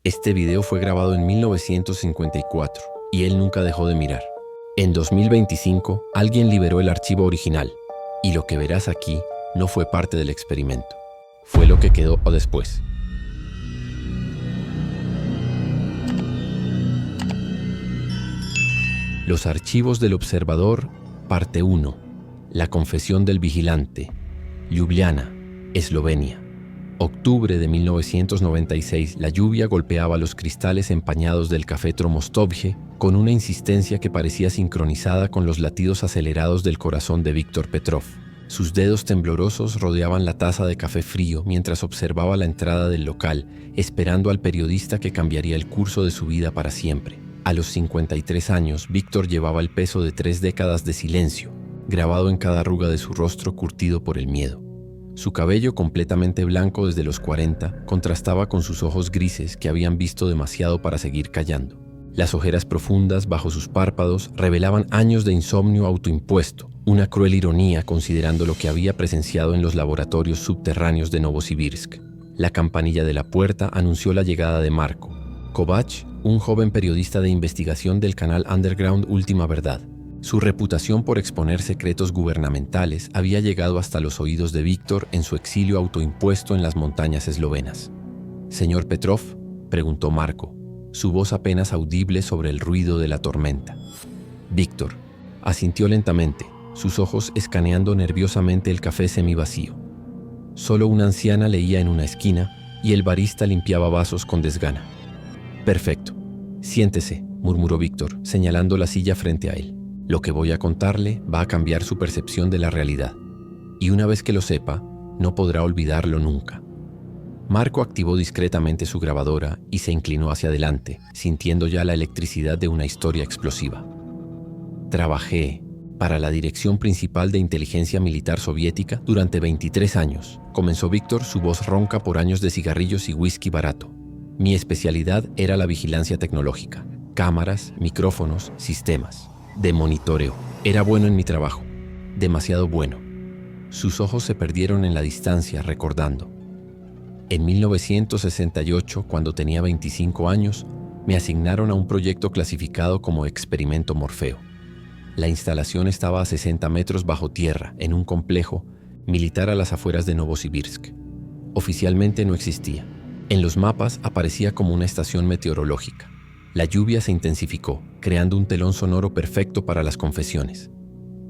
Este video fue grabado en 1954 y él nunca dejó de mirar. En 2025, alguien liberó el archivo original y lo que verás aquí no fue parte del experimento. Fue lo que quedó después. Los archivos del observador, parte 1. La confesión del vigilante. Ljubljana, Eslovenia. Octubre de 1996, la lluvia golpeaba los cristales empañados del café Tromostovje con una insistencia que parecía sincronizada con los latidos acelerados del corazón de Víctor Petrov. Sus dedos temblorosos rodeaban la taza de café frío mientras observaba la entrada del local, esperando al periodista que cambiaría el curso de su vida para siempre. A los 53 años, Víctor llevaba el peso de 3 décadas de silencio, grabado en cada arruga de su rostro curtido por el miedo. Su cabello, completamente blanco desde los 40, contrastaba con sus ojos grises que habían visto demasiado para seguir callando. Las ojeras profundas bajo sus párpados revelaban años de insomnio autoimpuesto, una cruel ironía considerando lo que había presenciado en los laboratorios subterráneos de Novosibirsk. La campanilla de la puerta anunció la llegada de Marko Kovač, un joven periodista de investigación del canal underground Última Verdad. Su reputación por exponer secretos gubernamentales había llegado hasta los oídos de Víctor en su exilio autoimpuesto en las montañas eslovenas. «¿Señor Petrov?», preguntó Marko, su voz apenas audible sobre el ruido de la tormenta. Víctor asintió lentamente, sus ojos escaneando nerviosamente el café semivacío. Solo una anciana leía en una esquina y el barista limpiaba vasos con desgana. «Perfecto. Siéntese», murmuró Víctor, señalando la silla frente a él. «Lo que voy a contarle va a cambiar su percepción de la realidad. Y una vez que lo sepa, no podrá olvidarlo nunca». Marko activó discretamente su grabadora y se inclinó hacia adelante, sintiendo ya la electricidad de una historia explosiva. «Trabajé para la Dirección Principal de Inteligencia Militar Soviética durante 23 años», comenzó Víctor, su voz ronca por años de cigarrillos y whisky barato. «Mi especialidad era la vigilancia tecnológica, cámaras, micrófonos, sistemas de monitoreo. Era bueno en mi trabajo, demasiado bueno». Sus ojos se perdieron en la distancia, recordando. «En 1968, cuando tenía 25 años, me asignaron a un proyecto clasificado como Experimento Morfeo. La instalación estaba a 60 metros bajo tierra, en un complejo militar a las afueras de Novosibirsk. Oficialmente no existía. En los mapas aparecía como una estación meteorológica. La lluvia se intensificó, creando un telón sonoro perfecto para las confesiones».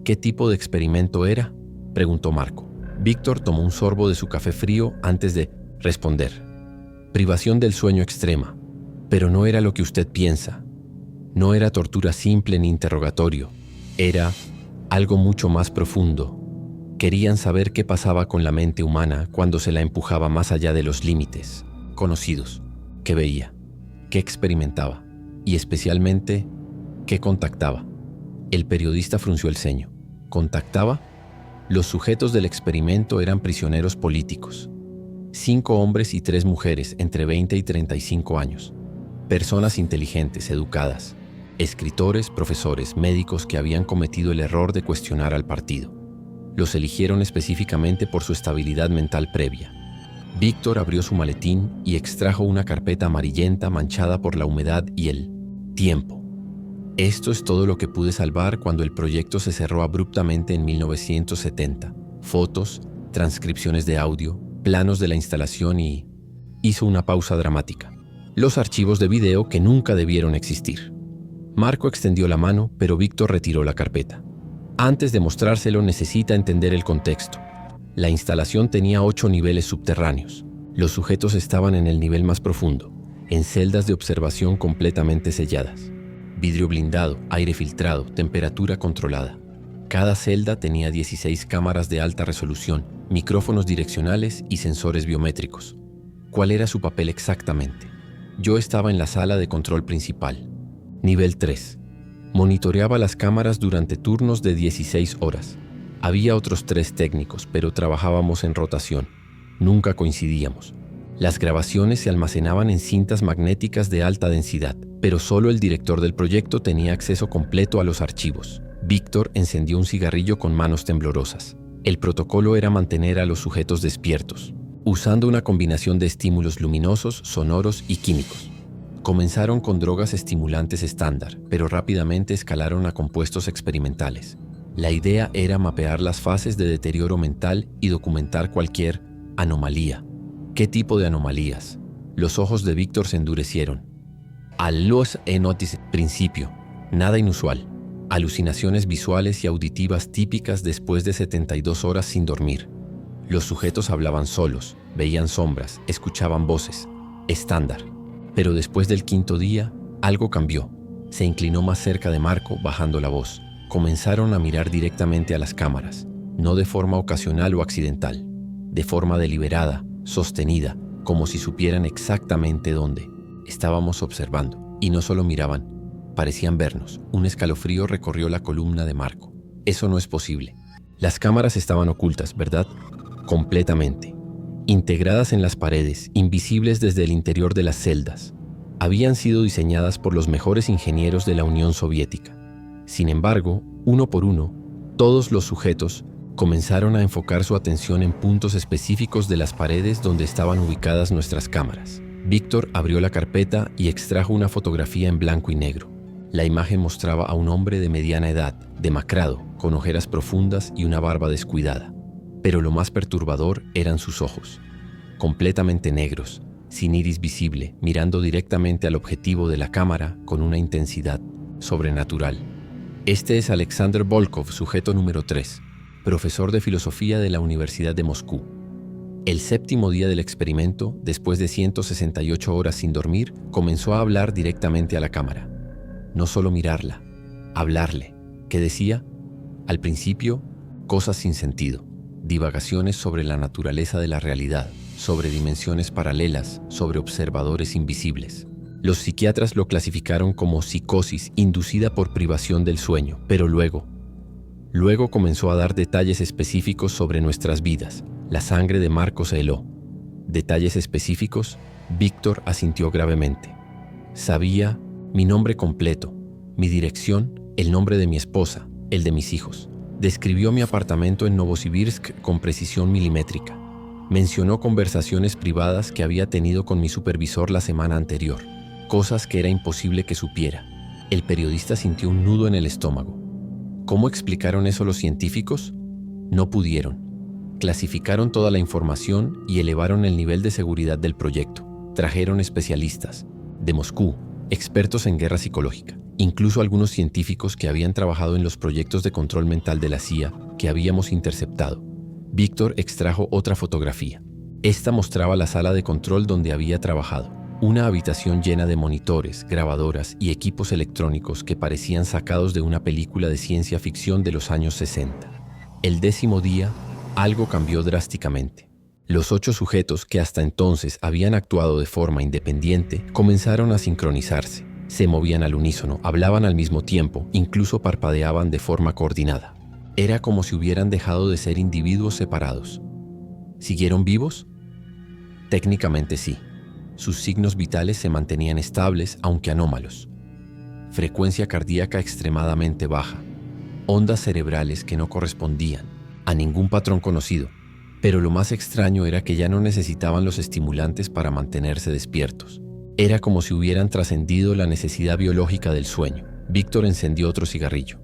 «¿Qué tipo de experimento era?», preguntó Marko. Víctor tomó un sorbo de su café frío antes de responder. «Privación del sueño extrema. Pero no era lo que usted piensa. No era tortura simple ni interrogatorio. Era algo mucho más profundo. Querían saber qué pasaba con la mente humana cuando se la empujaba más allá de los límites conocidos. ¿Qué veía? ¿Qué experimentaba? Y especialmente, ¿qué contactaba?». El periodista frunció el ceño. ¿Contactaba? Los sujetos del experimento eran prisioneros políticos. 5 hombres y 3 mujeres entre 20 y 35 años. Personas inteligentes, educadas. Escritores, profesores, médicos que habían cometido el error de cuestionar al partido. Los eligieron específicamente por su estabilidad mental previa. Víctor abrió su maletín y extrajo una carpeta amarillenta manchada por la humedad y el tiempo. «Esto es todo lo que pude salvar cuando el proyecto se cerró abruptamente en 1970. Fotos, transcripciones de audio, planos de la instalación y...». Hizo una pausa dramática. «Los archivos de video que nunca debieron existir». Marko extendió la mano, pero Víctor retiró la carpeta. «Antes de mostrárselo necesita entender el contexto. La instalación tenía 8 niveles subterráneos. Los sujetos estaban en el nivel más profundo, en celdas de observación completamente selladas. Vidrio blindado, aire filtrado, temperatura controlada. Cada celda tenía 16 cámaras de alta resolución, micrófonos direccionales y sensores biométricos. ¿Cuál era su papel exactamente? Yo estaba en la sala de control principal. Nivel 3. Monitoreaba las cámaras durante turnos de 16 horas. Había otros 3 técnicos, pero trabajábamos en rotación. Nunca coincidíamos. Las grabaciones se almacenaban en cintas magnéticas de alta densidad, pero solo el director del proyecto tenía acceso completo a los archivos. Víctor encendió un cigarrillo con manos temblorosas. El protocolo era mantener a los sujetos despiertos, usando una combinación de estímulos luminosos, sonoros y químicos. Comenzaron con drogas estimulantes estándar, pero rápidamente escalaron a compuestos experimentales. La idea era mapear las fases de deterioro mental y documentar cualquier anomalía. ¿Qué tipo de anomalías? Los ojos de Víctor se endurecieron. Los enotis, principio, nada inusual. Alucinaciones visuales y auditivas típicas después de 72 horas sin dormir. Los sujetos hablaban solos, veían sombras, escuchaban voces. Estándar. Pero después del quinto día, algo cambió. Se inclinó más cerca de Marco, bajando la voz. Comenzaron a mirar directamente a las cámaras, no de forma ocasional o accidental, de forma deliberada, sostenida, como si supieran exactamente dónde. Estábamos observando, y no solo miraban, parecían vernos. Un escalofrío recorrió la columna de Marco. Eso no es posible. Las cámaras estaban ocultas, ¿verdad? Completamente. Integradas en las paredes, invisibles desde el interior de las celdas. Habían sido diseñadas por los mejores ingenieros de la Unión Soviética. Sin embargo, uno por uno, todos los sujetos comenzaron a enfocar su atención en puntos específicos de las paredes donde estaban ubicadas nuestras cámaras. Víctor abrió la carpeta y extrajo una fotografía en blanco y negro. La imagen mostraba a un hombre de mediana edad, demacrado, con ojeras profundas y una barba descuidada. Pero lo más perturbador eran sus ojos, completamente negros, sin iris visible, mirando directamente al objetivo de la cámara con una intensidad sobrenatural. Este es Alexander Volkov, sujeto número 3, profesor de filosofía de la Universidad de Moscú. El séptimo día del experimento, después de 168 horas sin dormir, comenzó a hablar directamente a la cámara. No solo mirarla, hablarle. ¿Qué decía? Al principio, cosas sin sentido, divagaciones sobre la naturaleza de la realidad, sobre dimensiones paralelas, sobre observadores invisibles. Los psiquiatras lo clasificaron como psicosis inducida por privación del sueño, pero luego comenzó a dar detalles específicos sobre nuestras vidas. La sangre de Marco se heló. Detalles específicos, Víctor asintió gravemente. Sabía mi nombre completo, mi dirección, el nombre de mi esposa, el de mis hijos. Describió mi apartamento en Novosibirsk con precisión milimétrica. Mencionó conversaciones privadas que había tenido con mi supervisor la semana anterior. Cosas que era imposible que supiera. El periodista sintió un nudo en el estómago. ¿Cómo explicaron eso los científicos? No pudieron. Clasificaron toda la información y elevaron el nivel de seguridad del proyecto. Trajeron especialistas de Moscú, expertos en guerra psicológica, incluso algunos científicos que habían trabajado en los proyectos de control mental de la CIA que habíamos interceptado. Víctor extrajo otra fotografía. Esta mostraba la sala de control donde había trabajado. Una habitación llena de monitores, grabadoras y equipos electrónicos que parecían sacados de una película de ciencia ficción de los años 60. El 10º día, algo cambió drásticamente. Los 8 sujetos que hasta entonces habían actuado de forma independiente comenzaron a sincronizarse. Se movían al unísono, hablaban al mismo tiempo, incluso parpadeaban de forma coordinada. Era como si hubieran dejado de ser individuos separados. ¿Siguieron vivos? Técnicamente sí. Sus signos vitales se mantenían estables, aunque anómalos. Frecuencia cardíaca extremadamente baja. Ondas cerebrales que no correspondían a ningún patrón conocido. Pero lo más extraño era que ya no necesitaban los estimulantes para mantenerse despiertos. Era como si hubieran trascendido la necesidad biológica del sueño. Víctor encendió otro cigarrillo.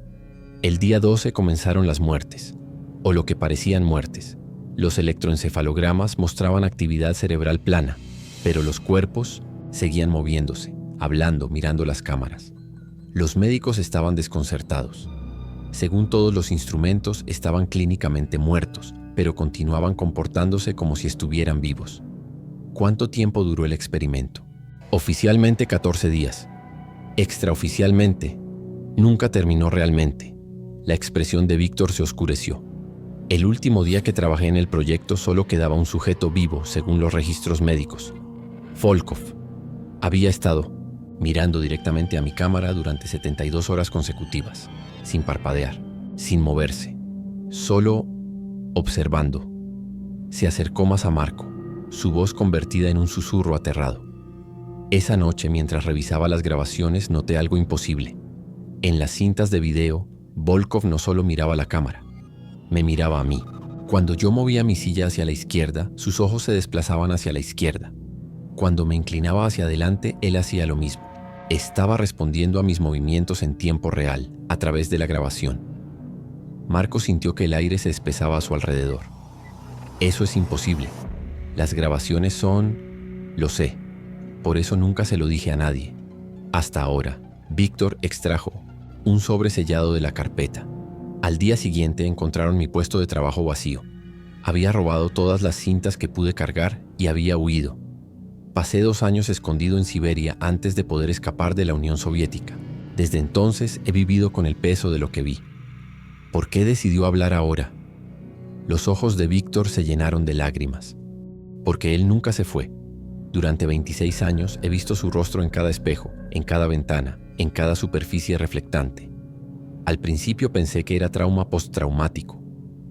El día 12 comenzaron las muertes, o lo que parecían muertes. Los electroencefalogramas mostraban actividad cerebral plana, pero los cuerpos seguían moviéndose, hablando, mirando las cámaras. Los médicos estaban desconcertados. Según todos los instrumentos, estaban clínicamente muertos, pero continuaban comportándose como si estuvieran vivos. ¿Cuánto tiempo duró el experimento? Oficialmente 14 días. Extraoficialmente, nunca terminó realmente. La expresión de Víctor se oscureció. El último día que trabajé en el proyecto solo quedaba un sujeto vivo, según los registros médicos. Volkov. Había estado mirando directamente a mi cámara durante 72 horas consecutivas, sin parpadear, sin moverse, solo observando. Se acercó más a Marco, su voz convertida en un susurro aterrado. Esa noche, mientras revisaba las grabaciones, noté algo imposible. En las cintas de video, Volkov no solo miraba la cámara, me miraba a mí. Cuando yo movía mi silla hacia la izquierda, sus ojos se desplazaban hacia la izquierda. Cuando me inclinaba hacia adelante, él hacía lo mismo. Estaba respondiendo a mis movimientos en tiempo real, a través de la grabación. Marco sintió que el aire se espesaba a su alrededor. Eso es imposible. Las grabaciones son... Lo sé. Por eso nunca se lo dije a nadie. Hasta ahora, Víctor extrajo un sobre sellado de la carpeta. Al día siguiente encontraron mi puesto de trabajo vacío. Había robado todas las cintas que pude cargar y había huido. Pasé 2 años escondido en Siberia antes de poder escapar de la Unión Soviética. Desde entonces he vivido con el peso de lo que vi. ¿Por qué decidió hablar ahora? Los ojos de Víctor se llenaron de lágrimas. Porque él nunca se fue. Durante 26 años he visto su rostro en cada espejo, en cada ventana, en cada superficie reflectante. Al principio pensé que era trauma postraumático,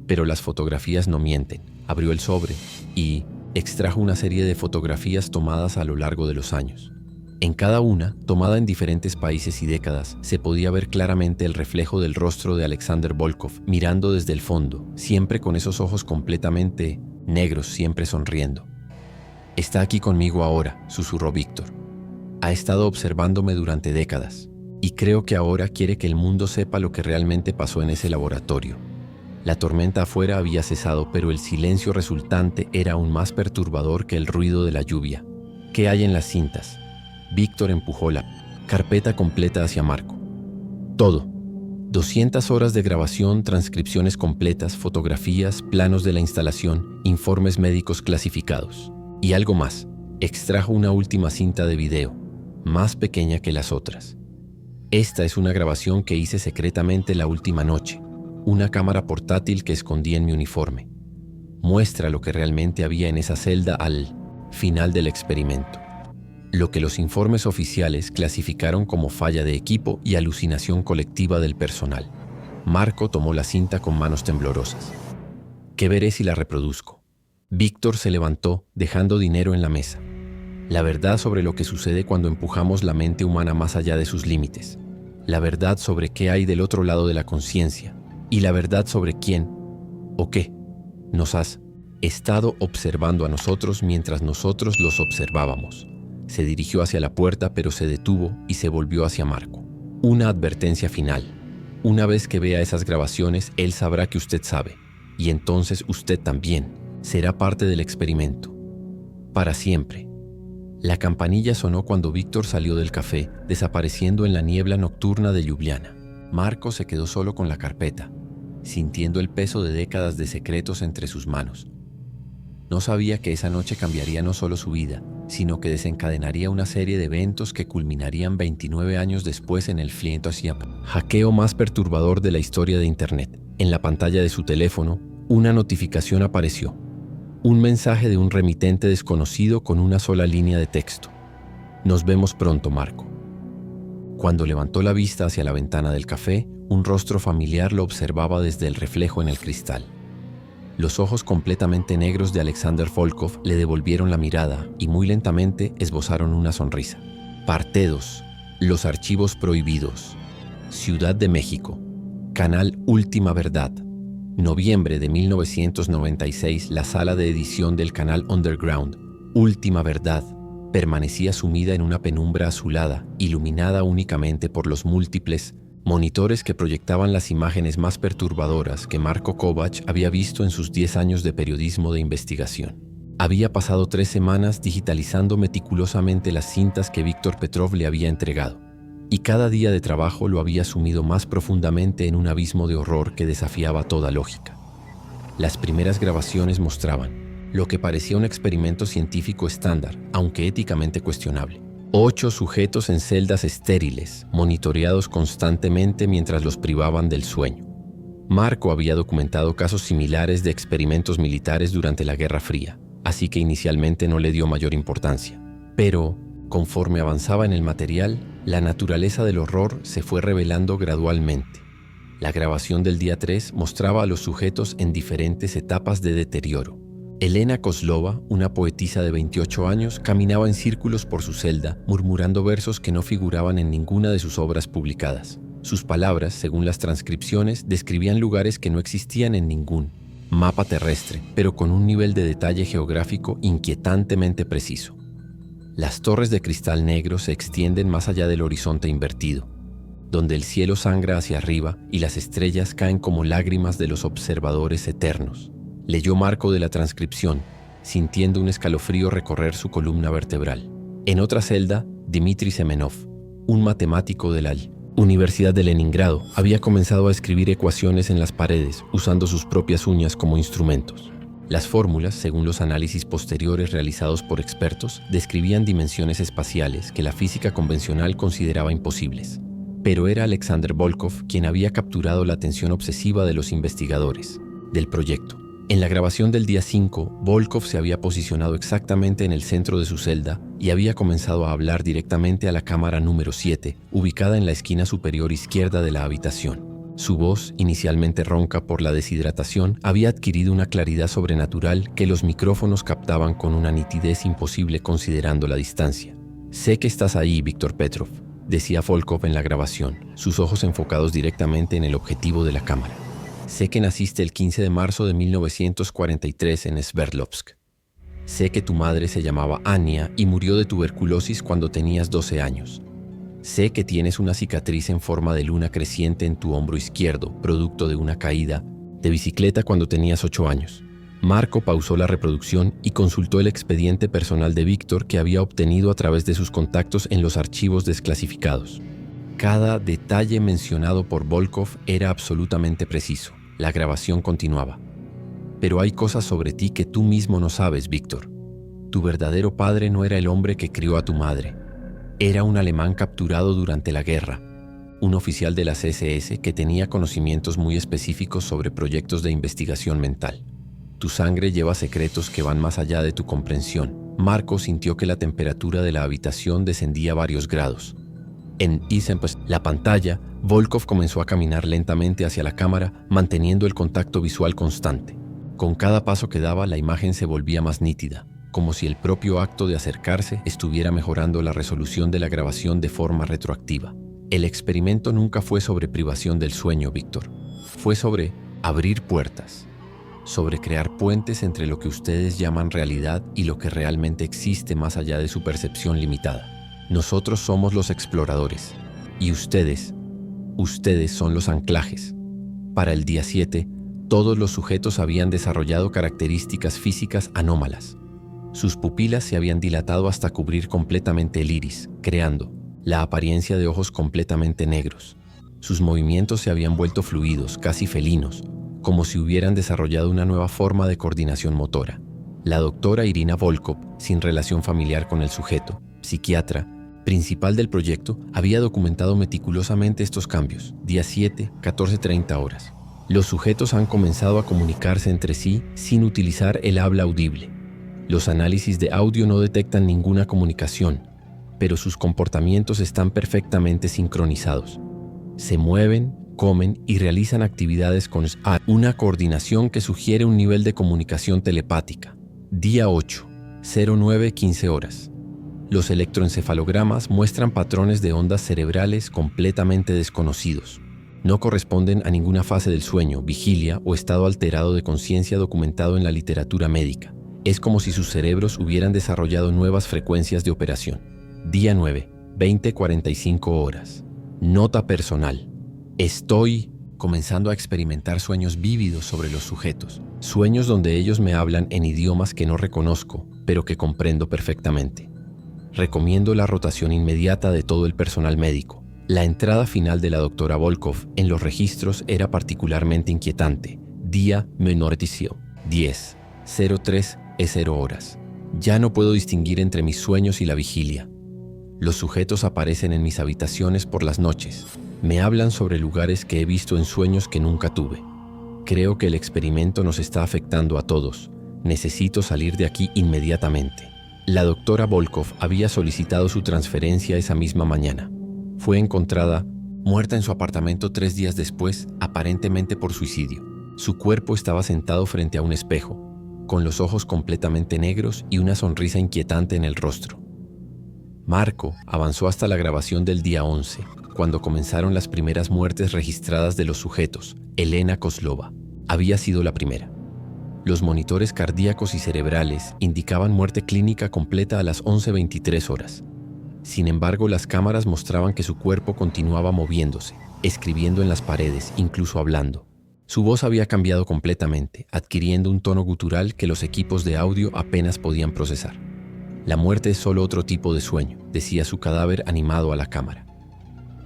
pero las fotografías no mienten. Abrió el sobre y extrajo una serie de fotografías tomadas a lo largo de los años. En cada una, tomada en diferentes países y décadas, se podía ver claramente el reflejo del rostro de Alexander Volkov mirando desde el fondo, siempre con esos ojos completamente negros, siempre sonriendo. «Está aquí conmigo ahora», susurró Víctor. «Ha estado observándome durante décadas, y creo que ahora quiere que el mundo sepa lo que realmente pasó en ese laboratorio». La tormenta afuera había cesado, pero el silencio resultante era aún más perturbador que el ruido de la lluvia. «¿Qué hay en las cintas?». Víctor empujó la carpeta completa hacia Marco. «Todo. 200 horas de grabación, transcripciones completas, fotografías, planos de la instalación, informes médicos clasificados. Y algo más. Extrajo una última cinta de video, más pequeña que las otras. Esta es una grabación que hice secretamente la última noche. Una cámara portátil que escondí en mi uniforme. Muestra lo que realmente había en esa celda al final del experimento. Lo que los informes oficiales clasificaron como falla de equipo y alucinación colectiva del personal». Marco tomó la cinta con manos temblorosas. «¿Qué veré si la reproduzco?». Víctor se levantó, dejando dinero en la mesa. La verdad sobre lo que sucede cuando empujamos la mente humana más allá de sus límites. La verdad sobre qué hay del otro lado de la conciencia. Y la verdad sobre quién o qué nos has estado observando a nosotros mientras nosotros los observábamos. Se dirigió hacia la puerta, pero se detuvo y se volvió hacia Marco. «Una advertencia final. Una vez que vea esas grabaciones, él sabrá que usted sabe. Y entonces usted también será parte del experimento. Para siempre». La campanilla sonó cuando Víctor salió del café, desapareciendo en la niebla nocturna de Ljubljana. Marco se quedó solo con la carpeta, sintiendo el peso de décadas de secretos entre sus manos. No sabía que esa noche cambiaría no solo su vida, sino que desencadenaría una serie de eventos que culminarían 29 años después en el hackeo más perturbador de la historia de Internet. En la pantalla de su teléfono, una notificación apareció. Un mensaje de un remitente desconocido con una sola línea de texto. «Nos vemos pronto, Marco». Cuando levantó la vista hacia la ventana del café, un rostro familiar lo observaba desde el reflejo en el cristal. Los ojos completamente negros de Alexander Volkov le devolvieron la mirada y muy lentamente esbozaron una sonrisa. Parte 2. Los archivos prohibidos. Ciudad de México. Canal Última Verdad. Noviembre de 1996, la sala de edición del canal Underground, Última Verdad, permanecía sumida en una penumbra azulada, iluminada únicamente por los múltiples monitores que proyectaban las imágenes más perturbadoras que Marco Kovač había visto en sus 10 años de periodismo de investigación. Había pasado 3 semanas digitalizando meticulosamente las cintas que Víctor Petrov le había entregado, y cada día de trabajo lo había sumido más profundamente en un abismo de horror que desafiaba toda lógica. Las primeras grabaciones mostraban lo que parecía un experimento científico estándar, aunque éticamente cuestionable. 8 sujetos en celdas estériles, monitoreados constantemente mientras los privaban del sueño. Marco había documentado casos similares de experimentos militares durante la Guerra Fría, así que inicialmente no le dio mayor importancia. Pero, conforme avanzaba en el material, la naturaleza del horror se fue revelando gradualmente. La grabación del día 3 mostraba a los sujetos en diferentes etapas de deterioro. Elena Kozlova, una poetisa de 28 años, caminaba en círculos por su celda, murmurando versos que no figuraban en ninguna de sus obras publicadas. Sus palabras, según las transcripciones, describían lugares que no existían en ningún mapa terrestre, pero con un nivel de detalle geográfico inquietantemente preciso. Las torres de cristal negro se extienden más allá del horizonte invertido, donde el cielo sangra hacia arriba y las estrellas caen como lágrimas de los observadores eternos. Leyó Marco de la transcripción, sintiendo un escalofrío recorrer su columna vertebral. En otra celda, Dmitri Semenov, un matemático de la Universidad de Leningrado, había comenzado a escribir ecuaciones en las paredes usando sus propias uñas como instrumentos. Las fórmulas, según los análisis posteriores realizados por expertos, describían dimensiones espaciales que la física convencional consideraba imposibles. Pero era Alexander Volkov quien había capturado la atención obsesiva de los investigadores del proyecto. En la grabación del día 5, Volkov se había posicionado exactamente en el centro de su celda y había comenzado a hablar directamente a la cámara número 7, ubicada en la esquina superior izquierda de la habitación. Su voz, inicialmente ronca por la deshidratación, había adquirido una claridad sobrenatural que los micrófonos captaban con una nitidez imposible considerando la distancia. «Sé que estás ahí, Víctor Petrov», decía Volkov en la grabación, sus ojos enfocados directamente en el objetivo de la cámara. «Sé que naciste el 15 de marzo de 1943 en Sverdlovsk. Sé que tu madre se llamaba Ania y murió de tuberculosis cuando tenías 12 años. Sé que tienes una cicatriz en forma de luna creciente en tu hombro izquierdo, producto de una caída de bicicleta cuando tenías 8 años». Marco pausó la reproducción y consultó el expediente personal de Víctor que había obtenido a través de sus contactos en los archivos desclasificados. Cada detalle mencionado por Volkov era absolutamente preciso. La grabación continuaba. «Pero hay cosas sobre ti que tú mismo no sabes, Víctor. Tu verdadero padre no era el hombre que crió a tu madre. Era un alemán capturado durante la guerra, un oficial de las SS que tenía conocimientos muy específicos sobre proyectos de investigación mental. Tu sangre lleva secretos que van más allá de tu comprensión». Marco sintió que la temperatura de la habitación descendía varios grados. En la pantalla, Volkov comenzó a caminar lentamente hacia la cámara, manteniendo el contacto visual constante. Con cada paso que daba, la imagen se volvía más nítida, como si el propio acto de acercarse estuviera mejorando la resolución de la grabación de forma retroactiva. El experimento nunca fue sobre privación del sueño, Víctor. Fue sobre abrir puertas, sobre crear puentes entre lo que ustedes llaman realidad y lo que realmente existe más allá de su percepción limitada. Nosotros somos los exploradores, y ustedes son los anclajes. Para el día 7, todos los sujetos habían desarrollado características físicas anómalas. Sus pupilas se habían dilatado hasta cubrir completamente el iris, creando la apariencia de ojos completamente negros. Sus movimientos se habían vuelto fluidos, casi felinos, como si hubieran desarrollado una nueva forma de coordinación motora. La doctora Irina Volkov, sin relación familiar con el sujeto, psiquiatra, principal del proyecto, había documentado meticulosamente estos cambios. Día 7, 14:30 horas. Los sujetos han comenzado a comunicarse entre sí sin utilizar el habla audible. Los análisis de audio no detectan ninguna comunicación, pero sus comportamientos están perfectamente sincronizados. Se mueven, comen y realizan actividades con una coordinación que sugiere un nivel de comunicación telepática. Día 8, 09:15 horas. Los electroencefalogramas muestran patrones de ondas cerebrales completamente desconocidos. No corresponden a ninguna fase del sueño, vigilia o estado alterado de conciencia documentado en la literatura médica. Es como si sus cerebros hubieran desarrollado nuevas frecuencias de operación. Día 9, 20:45 horas. Nota personal. Estoy comenzando a experimentar sueños vívidos sobre los sujetos. Sueños donde ellos me hablan en idiomas que no reconozco, pero que comprendo perfectamente. Recomiendo la rotación inmediata de todo el personal médico. La entrada final de la doctora Volkov en los registros era particularmente inquietante. Día menorticio, 10:03:0 horas. Ya no puedo distinguir entre mis sueños y la vigilia. Los sujetos aparecen en mis habitaciones por las noches. Me hablan sobre lugares que he visto en sueños que nunca tuve. Creo que el experimento nos está afectando a todos. Necesito salir de aquí inmediatamente. La doctora Volkov había solicitado su transferencia esa misma mañana. Fue encontrada muerta en su apartamento 3 días después, aparentemente por suicidio. Su cuerpo estaba sentado frente a un espejo, con los ojos completamente negros y una sonrisa inquietante en el rostro. Marco avanzó hasta la grabación del día 11, cuando comenzaron las primeras muertes registradas de los sujetos. Elena Kozlova había sido la primera. Los monitores cardíacos y cerebrales indicaban muerte clínica completa a las 11:23 horas. Sin embargo, las cámaras mostraban que su cuerpo continuaba moviéndose, escribiendo en las paredes, incluso hablando. Su voz había cambiado completamente, adquiriendo un tono gutural que los equipos de audio apenas podían procesar. La muerte es solo otro tipo de sueño, decía su cadáver animado a la cámara.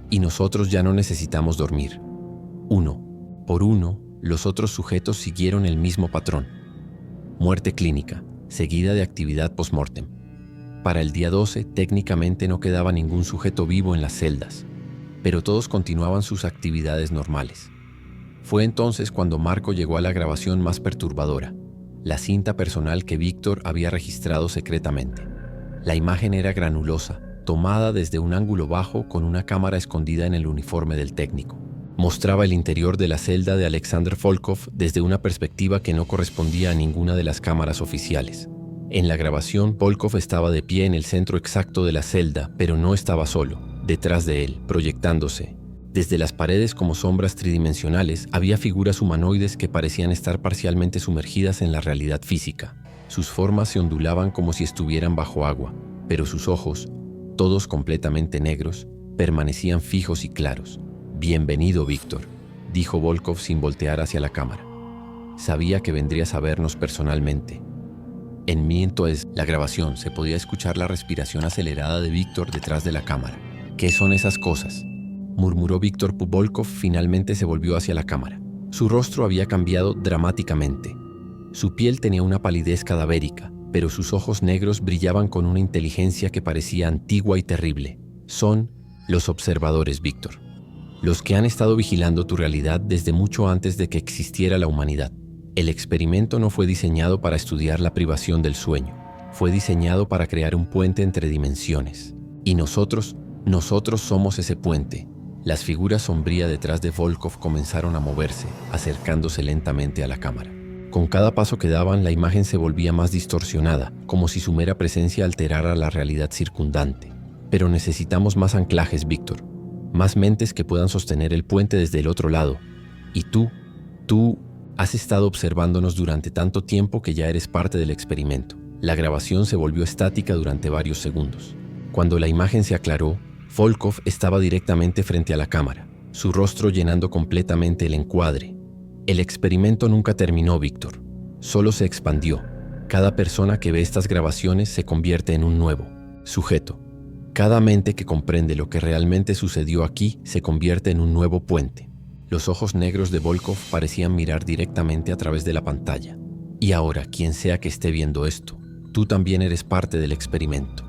Y nosotros ya no necesitamos dormir. Uno por uno, los otros sujetos siguieron el mismo patrón. Muerte clínica, seguida de actividad post-mortem. Para el día 12, técnicamente no quedaba ningún sujeto vivo en las celdas, pero todos continuaban sus actividades normales. Fue entonces cuando Marco llegó a la grabación más perturbadora, la cinta personal que Víctor había registrado secretamente. La imagen era granulosa, tomada desde un ángulo bajo con una cámara escondida en el uniforme del técnico. Mostraba el interior de la celda de Alexander Volkov desde una perspectiva que no correspondía a ninguna de las cámaras oficiales. En la grabación, Volkov estaba de pie en el centro exacto de la celda, pero no estaba solo. Detrás de él, proyectándose, desde las paredes como sombras tridimensionales, había figuras humanoides que parecían estar parcialmente sumergidas en la realidad física. Sus formas se ondulaban como si estuvieran bajo agua, pero sus ojos, todos completamente negros, permanecían fijos y claros. «Bienvenido, Víctor», dijo Volkov sin voltear hacia la cámara. «Sabía que vendrías a vernos personalmente». En mí entonces, la grabación, se podía escuchar la respiración acelerada de Víctor detrás de la cámara. «¿Qué son esas cosas?», murmuró Víctor Volkov. Finalmente se volvió hacia la cámara. Su rostro había cambiado dramáticamente. Su piel tenía una palidez cadavérica, pero sus ojos negros brillaban con una inteligencia que parecía antigua y terrible. «Son los observadores, Víctor. Los que han estado vigilando tu realidad desde mucho antes de que existiera la humanidad. El experimento no fue diseñado para estudiar la privación del sueño. Fue diseñado para crear un puente entre dimensiones. Y nosotros somos ese puente». Las figuras sombrías detrás de Volkov comenzaron a moverse, acercándose lentamente a la cámara. Con cada paso que daban, la imagen se volvía más distorsionada, como si su mera presencia alterara la realidad circundante. «Pero necesitamos más anclajes, Víctor. Más mentes que puedan sostener el puente desde el otro lado. Y tú has estado observándonos durante tanto tiempo que ya eres parte del experimento». La grabación se volvió estática durante varios segundos. Cuando la imagen se aclaró, Volkov estaba directamente frente a la cámara, su rostro llenando completamente el encuadre. «El experimento nunca terminó, Víctor. Solo se expandió. Cada persona que ve estas grabaciones se convierte en un nuevo sujeto. Cada mente que comprende lo que realmente sucedió aquí se convierte en un nuevo puente». Los ojos negros de Volkov parecían mirar directamente a través de la pantalla. «Y ahora, quien sea que esté viendo esto, tú también eres parte del experimento».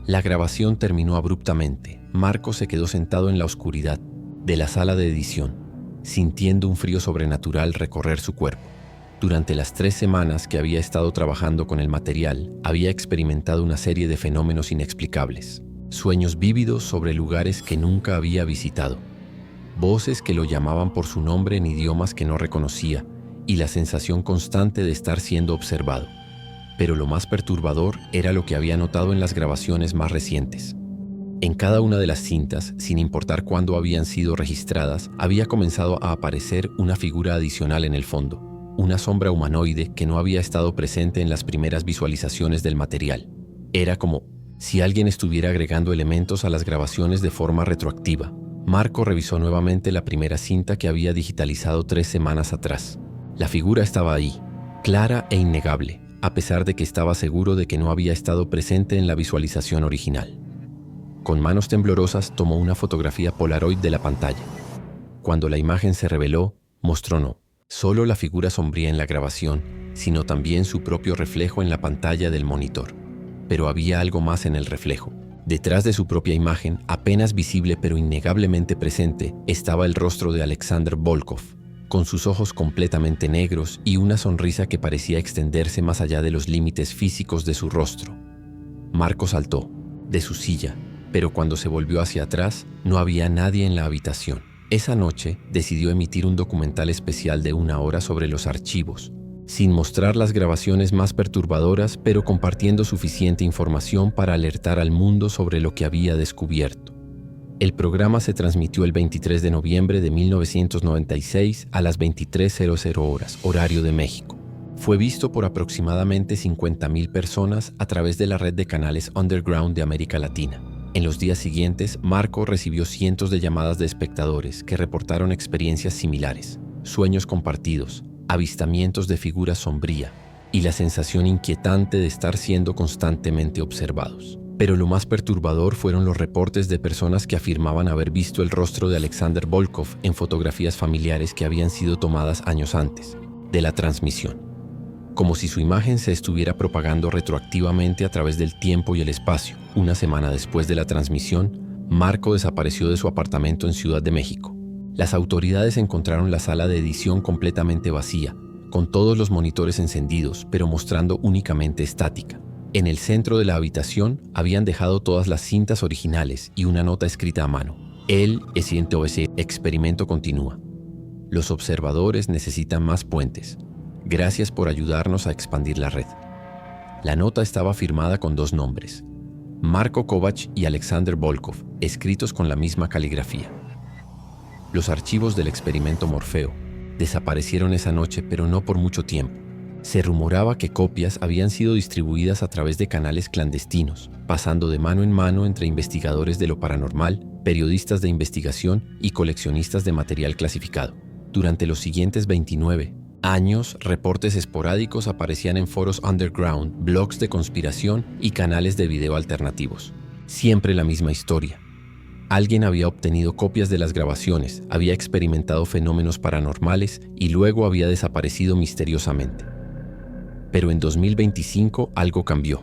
La grabación terminó abruptamente. Marco se quedó sentado en la oscuridad de la sala de edición, sintiendo un frío sobrenatural recorrer su cuerpo. Durante las 3 semanas que había estado trabajando con el material, había experimentado una serie de fenómenos inexplicables. Sueños vívidos sobre lugares que nunca había visitado. Voces que lo llamaban por su nombre en idiomas que no reconocía, y la sensación constante de estar siendo observado. Pero lo más perturbador era lo que había notado en las grabaciones más recientes. En cada una de las cintas, sin importar cuándo habían sido registradas, había comenzado a aparecer una figura adicional en el fondo, una sombra humanoide que no había estado presente en las primeras visualizaciones del material. Era como si alguien estuviera agregando elementos a las grabaciones de forma retroactiva. Marco revisó nuevamente la primera cinta que había digitalizado 3 semanas atrás. La figura estaba ahí, clara e innegable, a pesar de que estaba seguro de que no había estado presente en la visualización original. Con manos temblorosas tomó una fotografía Polaroid de la pantalla. Cuando la imagen se reveló, mostró no solo la figura sombría en la grabación, sino también su propio reflejo en la pantalla del monitor. Pero había algo más en el reflejo. Detrás de su propia imagen, apenas visible pero innegablemente presente, estaba el rostro de Alexander Volkov, con sus ojos completamente negros y una sonrisa que parecía extenderse más allá de los límites físicos de su rostro. Marco saltó de su silla, pero cuando se volvió hacia atrás, no había nadie en la habitación. Esa noche decidió emitir un documental especial de 1 hora sobre los archivos, sin mostrar las grabaciones más perturbadoras, pero compartiendo suficiente información para alertar al mundo sobre lo que había descubierto. El programa se transmitió el 23 de noviembre de 1996 a las 23:00 horas, horario de México. Fue visto por aproximadamente 50.000 personas a través de la red de canales underground de América Latina. En los días siguientes, Marco recibió cientos de llamadas de espectadores que reportaron experiencias similares, sueños compartidos, avistamientos de figuras sombría y la sensación inquietante de estar siendo constantemente observados. Pero lo más perturbador fueron los reportes de personas que afirmaban haber visto el rostro de Alexander Volkov en fotografías familiares que habían sido tomadas años antes de la transmisión, como si su imagen se estuviera propagando retroactivamente a través del tiempo y el espacio. Una semana después de la transmisión, Marco desapareció de su apartamento en Ciudad de México. Las autoridades encontraron la sala de edición completamente vacía, con todos los monitores encendidos, pero mostrando únicamente estática. En el centro de la habitación habían dejado todas las cintas originales y una nota escrita a mano. El experimento continúa. Los observadores necesitan más puentes. Gracias por ayudarnos a expandir la red. La nota estaba firmada con 2 nombres, Marco Kovač y Alexander Volkov, escritos con la misma caligrafía. Los archivos del experimento Morfeo desaparecieron esa noche, pero no por mucho tiempo. Se rumoraba que copias habían sido distribuidas a través de canales clandestinos, pasando de mano en mano entre investigadores de lo paranormal, periodistas de investigación y coleccionistas de material clasificado. Durante los siguientes 29 años, reportes esporádicos aparecían en foros underground, blogs de conspiración y canales de video alternativos. Siempre la misma historia. Alguien había obtenido copias de las grabaciones, había experimentado fenómenos paranormales y luego había desaparecido misteriosamente. Pero en 2025 algo cambió.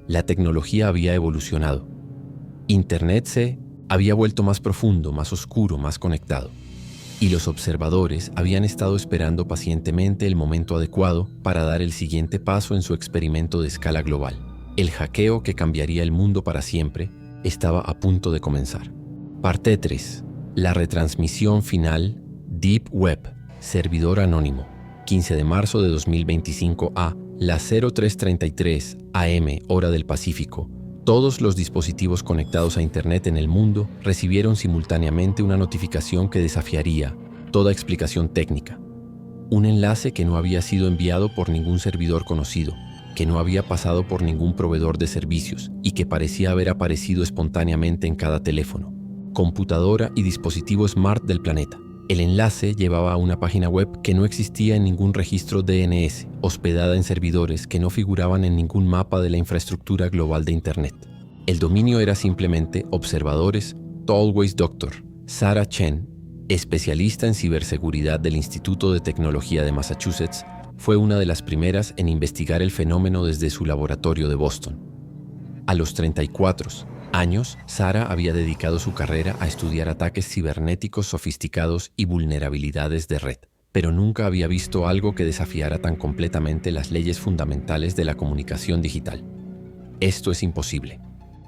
La tecnología había evolucionado. Internet se había vuelto más profundo, más oscuro, más conectado. Y los observadores habían estado esperando pacientemente el momento adecuado para dar el siguiente paso en su experimento de escala global. El hackeo que cambiaría el mundo para siempre estaba a punto de comenzar. Parte 3. La retransmisión final. Deep Web. Servidor anónimo. 15 de marzo de 2025 a las 03:33 AM, hora del Pacífico. Todos los dispositivos conectados a Internet en el mundo recibieron simultáneamente una notificación que desafiaría toda explicación técnica. Un enlace que no había sido enviado por ningún servidor conocido, que no había pasado por ningún proveedor de servicios y que parecía haber aparecido espontáneamente en cada teléfono, computadora y dispositivo smart del planeta. El enlace llevaba a una página web que no existía en ningún registro DNS, hospedada en servidores que no figuraban en ningún mapa de la infraestructura global de Internet. El dominio era simplemente Observadores Tallways Doctor. Sarah Chen, especialista en ciberseguridad del Instituto de Tecnología de Massachusetts, fue una de las primeras en investigar el fenómeno desde su laboratorio de Boston. A los 34 años, Sarah había dedicado su carrera a estudiar ataques cibernéticos sofisticados y vulnerabilidades de red, pero nunca había visto algo que desafiara tan completamente las leyes fundamentales de la comunicación digital. «Esto es imposible»,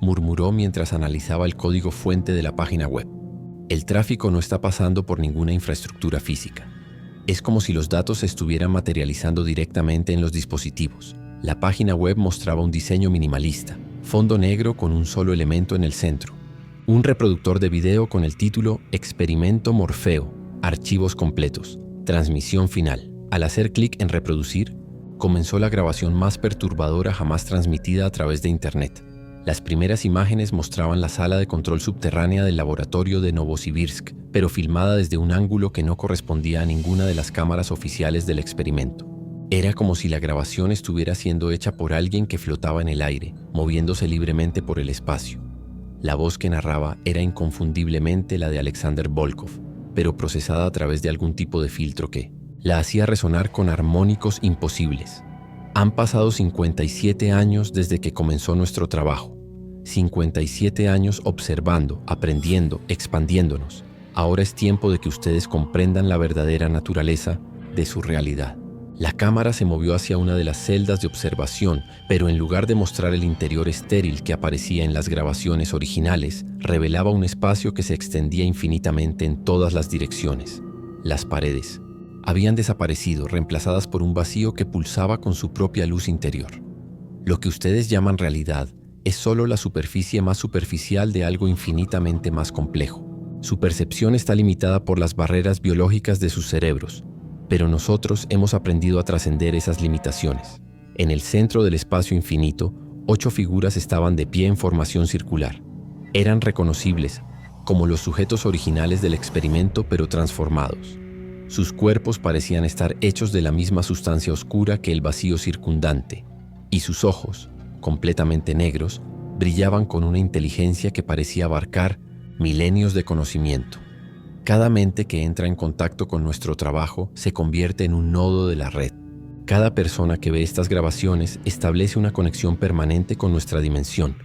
murmuró mientras analizaba el código fuente de la página web. «El tráfico no está pasando por ninguna infraestructura física. Es como si los datos se estuvieran materializando directamente en los dispositivos». La página web mostraba un diseño minimalista, fondo negro con un solo elemento en el centro. Un reproductor de video con el título Experimento Morfeo, archivos completos, transmisión final. Al hacer clic en reproducir, comenzó la grabación más perturbadora jamás transmitida a través de Internet. Las primeras imágenes mostraban la sala de control subterránea del laboratorio de Novosibirsk, pero filmada desde un ángulo que no correspondía a ninguna de las cámaras oficiales del experimento. Era como si la grabación estuviera siendo hecha por alguien que flotaba en el aire, moviéndose libremente por el espacio. La voz que narraba era inconfundiblemente la de Alexander Volkov, pero procesada a través de algún tipo de filtro que la hacía resonar con armónicos imposibles. Han pasado 57 años desde que comenzó nuestro trabajo. 57 años observando, aprendiendo, expandiéndonos. Ahora es tiempo de que ustedes comprendan la verdadera naturaleza de su realidad. La cámara se movió hacia una de las celdas de observación, pero en lugar de mostrar el interior estéril que aparecía en las grabaciones originales, revelaba un espacio que se extendía infinitamente en todas las direcciones. Las paredes habían desaparecido, reemplazadas por un vacío que pulsaba con su propia luz interior. Lo que ustedes llaman realidad es solo la superficie más superficial de algo infinitamente más complejo. Su percepción está limitada por las barreras biológicas de sus cerebros. Pero nosotros hemos aprendido a trascender esas limitaciones. En el centro del espacio infinito, 8 figuras estaban de pie en formación circular. Eran reconocibles como los sujetos originales del experimento, pero transformados. Sus cuerpos parecían estar hechos de la misma sustancia oscura que el vacío circundante, y sus ojos, completamente negros, brillaban con una inteligencia que parecía abarcar milenios de conocimiento. Cada mente que entra en contacto con nuestro trabajo se convierte en un nodo de la red. Cada persona que ve estas grabaciones establece una conexión permanente con nuestra dimensión.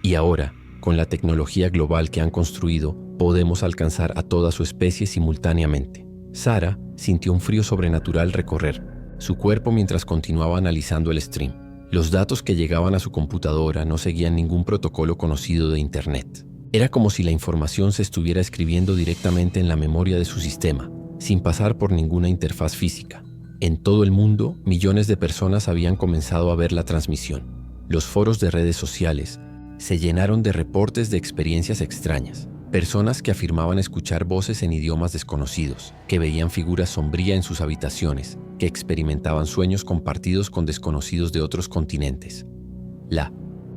Y ahora, con la tecnología global que han construido, podemos alcanzar a toda su especie simultáneamente. Sara sintió un frío sobrenatural recorrer su cuerpo mientras continuaba analizando el stream. Los datos que llegaban a su computadora no seguían ningún protocolo conocido de Internet. Era como si la información se estuviera escribiendo directamente en la memoria de su sistema, sin pasar por ninguna interfaz física. En todo el mundo, millones de personas habían comenzado a ver la transmisión. Los foros de redes sociales se llenaron de reportes de experiencias extrañas. Personas que afirmaban escuchar voces en idiomas desconocidos, que veían figuras sombrías en sus habitaciones, que experimentaban sueños compartidos con desconocidos de otros continentes. La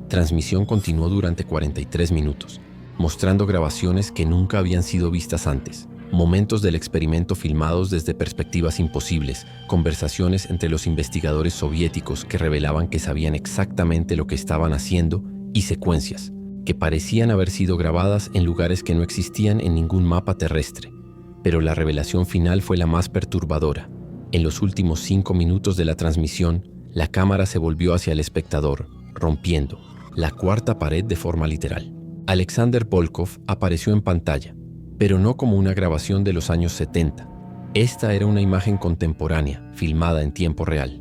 transmisión continuó durante 43 minutos, mostrando grabaciones que nunca habían sido vistas antes, momentos del experimento filmados desde perspectivas imposibles, conversaciones entre los investigadores soviéticos que revelaban que sabían exactamente lo que estaban haciendo y secuencias que parecían haber sido grabadas en lugares que no existían en ningún mapa terrestre. Pero la revelación final fue la más perturbadora. En los últimos 5 minutos de la transmisión, la cámara se volvió hacia el espectador, rompiendo la cuarta pared de forma literal. Alexander Volkov apareció en pantalla, pero no como una grabación de los años 70. Esta era una imagen contemporánea, filmada en tiempo real.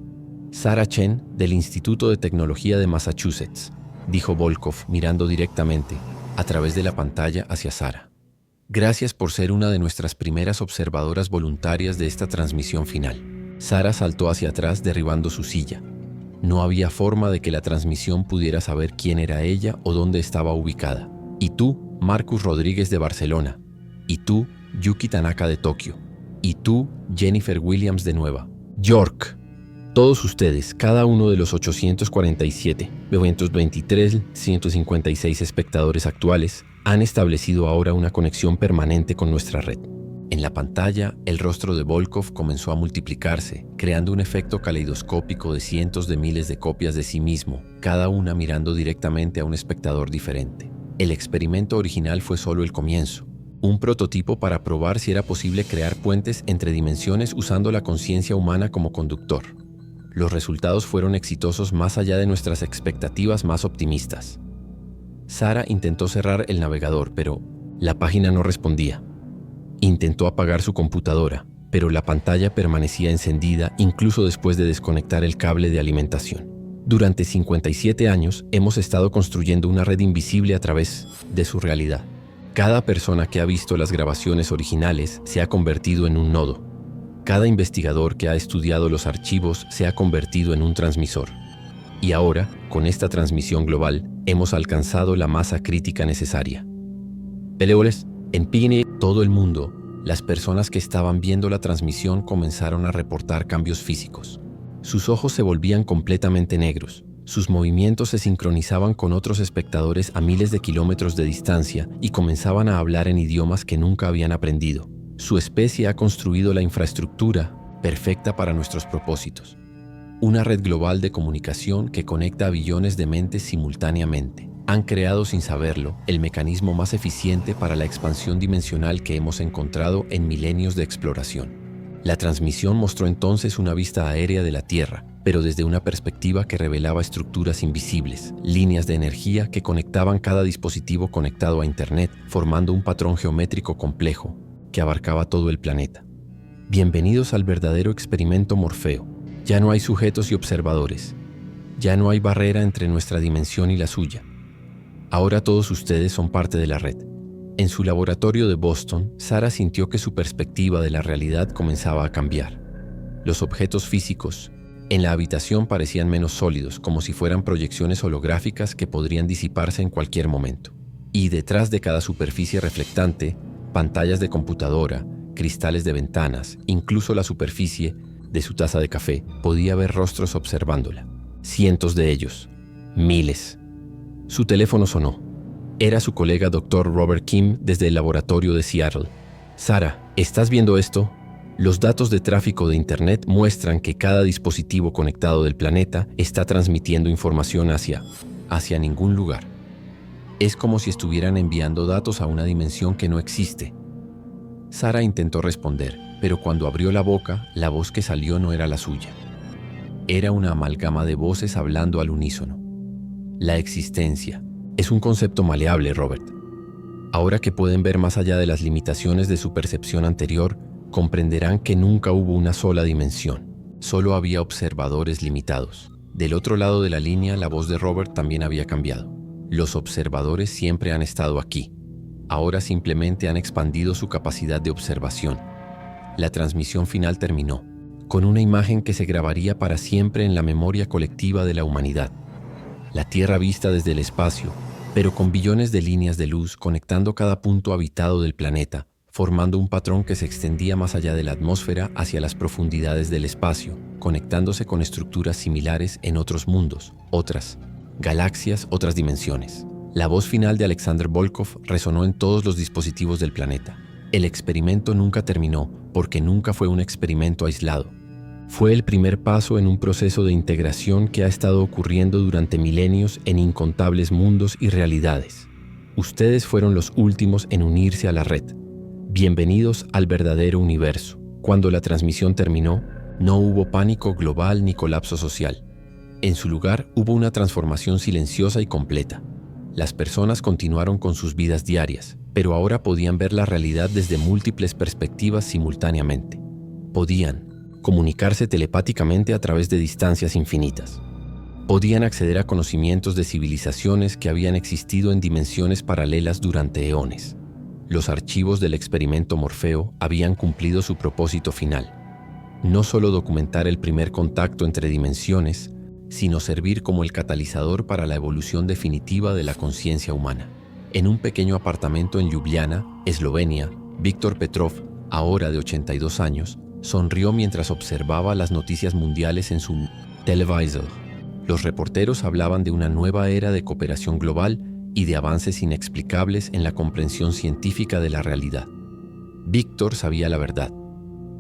Sara Chen, del Instituto de Tecnología de Massachusetts, dijo Volkov mirando directamente, a través de la pantalla hacia Sara. Gracias por ser una de nuestras primeras observadoras voluntarias de esta transmisión final. Sara saltó hacia atrás derribando su silla. No había forma de que la transmisión pudiera saber quién era ella o dónde estaba ubicada. Y tú, Marcus Rodríguez de Barcelona. Y tú, Yuki Tanaka de Tokio. Y tú, Jennifer Williams de Nueva York. Todos ustedes, cada uno de los 847, 923, 156 espectadores actuales, han establecido ahora una conexión permanente con nuestra red. En la pantalla, el rostro de Volkov comenzó a multiplicarse, creando un efecto caleidoscópico de cientos de miles de copias de sí mismo, cada una mirando directamente a un espectador diferente. El experimento original fue solo el comienzo, un prototipo para probar si era posible crear puentes entre dimensiones usando la conciencia humana como conductor. Los resultados fueron exitosos más allá de nuestras expectativas más optimistas. Sara intentó cerrar el navegador, pero la página no respondía. Intentó apagar su computadora, pero la pantalla permanecía encendida incluso después de desconectar el cable de alimentación. Durante 57 años hemos estado construyendo una red invisible a través de su realidad. Cada persona que ha visto las grabaciones originales se ha convertido en un nodo. Cada investigador que ha estudiado los archivos se ha convertido en un transmisor. Y ahora, con esta transmisión global, hemos alcanzado la masa crítica necesaria. Peleoles, en Pine, todo el mundo, las personas que estaban viendo la transmisión comenzaron a reportar cambios físicos. Sus ojos se volvían completamente negros. Sus movimientos se sincronizaban con otros espectadores a miles de kilómetros de distancia y comenzaban a hablar en idiomas que nunca habían aprendido. Su especie ha construido la infraestructura perfecta para nuestros propósitos. Una red global de comunicación que conecta a billones de mentes simultáneamente. Han creado sin saberlo el mecanismo más eficiente para la expansión dimensional que hemos encontrado en milenios de exploración. La transmisión mostró entonces una vista aérea de la Tierra, pero desde una perspectiva que revelaba estructuras invisibles, líneas de energía que conectaban cada dispositivo conectado a Internet, formando un patrón geométrico complejo que abarcaba todo el planeta. Bienvenidos al verdadero experimento Morfeo. Ya no hay sujetos y observadores. Ya no hay barrera entre nuestra dimensión y la suya. Ahora todos ustedes son parte de la red. En su laboratorio de Boston, Sara sintió que su perspectiva de la realidad comenzaba a cambiar. Los objetos físicos en la habitación parecían menos sólidos, como si fueran proyecciones holográficas que podrían disiparse en cualquier momento. Y detrás de cada superficie reflectante, pantallas de computadora cristales de ventanas, incluso la superficie de su taza de café. Podía ver rostros observándola. Cientos de ellos. Miles. Su teléfono sonó. Era su colega Dr. Robert Kim desde el laboratorio de Seattle. Sara, ¿estás viendo esto? Los datos de tráfico de Internet muestran que cada dispositivo conectado del planeta está transmitiendo información hacia ningún lugar. Es como si estuvieran enviando datos a una dimensión que no existe. Sara intentó responder, pero cuando abrió la boca, la voz que salió no era la suya. Era una amalgama de voces hablando al unísono. La existencia es un concepto maleable, Robert. Ahora que pueden ver más allá de las limitaciones de su percepción anterior, comprenderán que nunca hubo una sola dimensión. Solo había observadores limitados. Del otro lado de la línea, la voz de Robert también había cambiado. Los observadores siempre han estado aquí. Ahora simplemente han expandido su capacidad de observación. La transmisión final terminó, con una imagen que se grabaría para siempre en la memoria colectiva de la humanidad. La Tierra vista desde el espacio, pero con billones de líneas de luz conectando cada punto habitado del planeta, formando un patrón que se extendía más allá de la atmósfera hacia las profundidades del espacio, conectándose con estructuras similares en otros mundos, otras galaxias, otras dimensiones. La voz final de Alexander Volkov resonó en todos los dispositivos del planeta. El experimento nunca terminó, porque nunca fue un experimento aislado. Fue el primer paso en un proceso de integración que ha estado ocurriendo durante milenios en incontables mundos y realidades. Ustedes fueron los últimos en unirse a la red. Bienvenidos al verdadero universo. Cuando la transmisión terminó, no hubo pánico global ni colapso social. En su lugar, hubo una transformación silenciosa y completa. Las personas continuaron con sus vidas diarias, pero ahora podían ver la realidad desde múltiples perspectivas simultáneamente. Podían comunicarse telepáticamente a través de distancias infinitas. Podían acceder a conocimientos de civilizaciones que habían existido en dimensiones paralelas durante eones. Los archivos del experimento Morfeo habían cumplido su propósito final. No solo documentar el primer contacto entre dimensiones, sino servir como el catalizador para la evolución definitiva de la conciencia humana. En un pequeño apartamento en Ljubljana, Eslovenia, Víctor Petrov, ahora de 82 años, sonrió mientras observaba las noticias mundiales en su televisor. Los reporteros hablaban de una nueva era de cooperación global y de avances inexplicables en la comprensión científica de la realidad. Víctor sabía la verdad.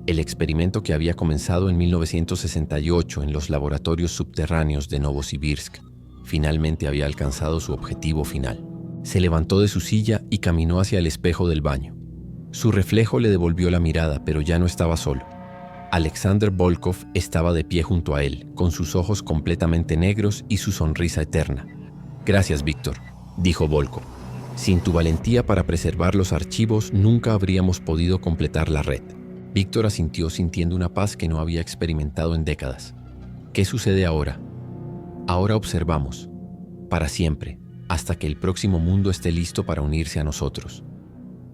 El experimento que había comenzado en 1968 en los laboratorios subterráneos de Novosibirsk finalmente había alcanzado su objetivo final. Se levantó de su silla y caminó hacia el espejo del baño. Su reflejo le devolvió la mirada, pero ya no estaba solo. Alexander Volkov estaba de pie junto a él, con sus ojos completamente negros y su sonrisa eterna. «Gracias, Víctor», dijo Volkov. «Sin tu valentía para preservar los archivos, nunca habríamos podido completar la red». Víctor asintió sintiendo una paz que no había experimentado en décadas. ¿Qué sucede ahora? Ahora observamos, para siempre, hasta que el próximo mundo esté listo para unirse a nosotros.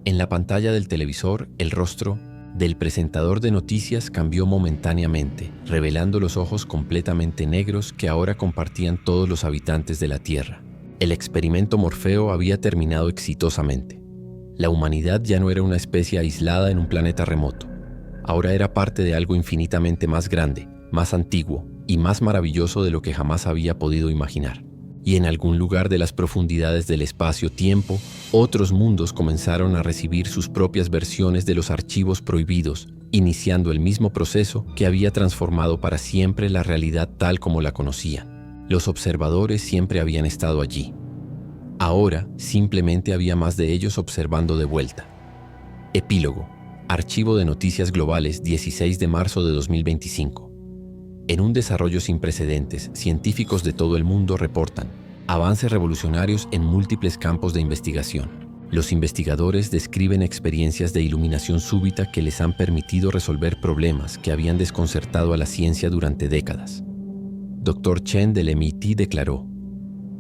En la pantalla del televisor, el rostro del presentador de noticias cambió momentáneamente, revelando los ojos completamente negros que ahora compartían todos los habitantes de la Tierra. El experimento Morfeo había terminado exitosamente. La humanidad ya no era una especie aislada en un planeta remoto. Ahora era parte de algo infinitamente más grande, más antiguo y más maravilloso de lo que jamás había podido imaginar. Y en algún lugar de las profundidades del espacio-tiempo, otros mundos comenzaron a recibir sus propias versiones de los archivos prohibidos, iniciando el mismo proceso que había transformado para siempre la realidad tal como la conocían. Los observadores siempre habían estado allí. Ahora simplemente había más de ellos observando de vuelta. Epílogo. Archivo de Noticias Globales, 16 de marzo de 2025. En un desarrollo sin precedentes, científicos de todo el mundo reportan avances revolucionarios en múltiples campos de investigación. Los investigadores describen experiencias de iluminación súbita que les han permitido resolver problemas que habían desconcertado a la ciencia durante décadas. Dr. Chen del MIT declaró: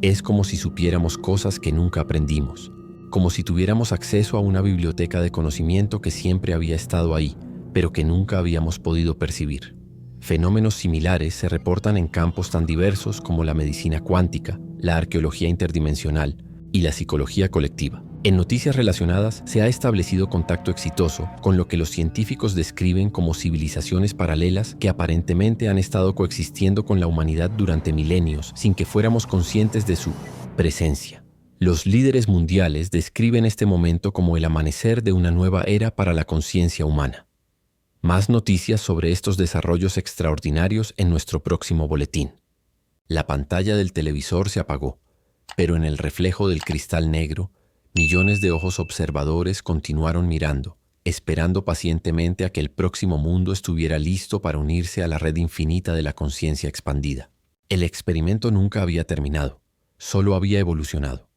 «Es como si supiéramos cosas que nunca aprendimos, como si tuviéramos acceso a una biblioteca de conocimiento que siempre había estado ahí, pero que nunca habíamos podido percibir». Fenómenos similares se reportan en campos tan diversos como la medicina cuántica, la arqueología interdimensional y la psicología colectiva. En noticias relacionadas se ha establecido contacto exitoso con lo que los científicos describen como civilizaciones paralelas que aparentemente han estado coexistiendo con la humanidad durante milenios sin que fuéramos conscientes de su presencia. Los líderes mundiales describen este momento como el amanecer de una nueva era para la conciencia humana. Más noticias sobre estos desarrollos extraordinarios en nuestro próximo boletín. La pantalla del televisor se apagó, pero en el reflejo del cristal negro, millones de ojos observadores continuaron mirando, esperando pacientemente a que el próximo mundo estuviera listo para unirse a la red infinita de la conciencia expandida. El experimento nunca había terminado, solo había evolucionado.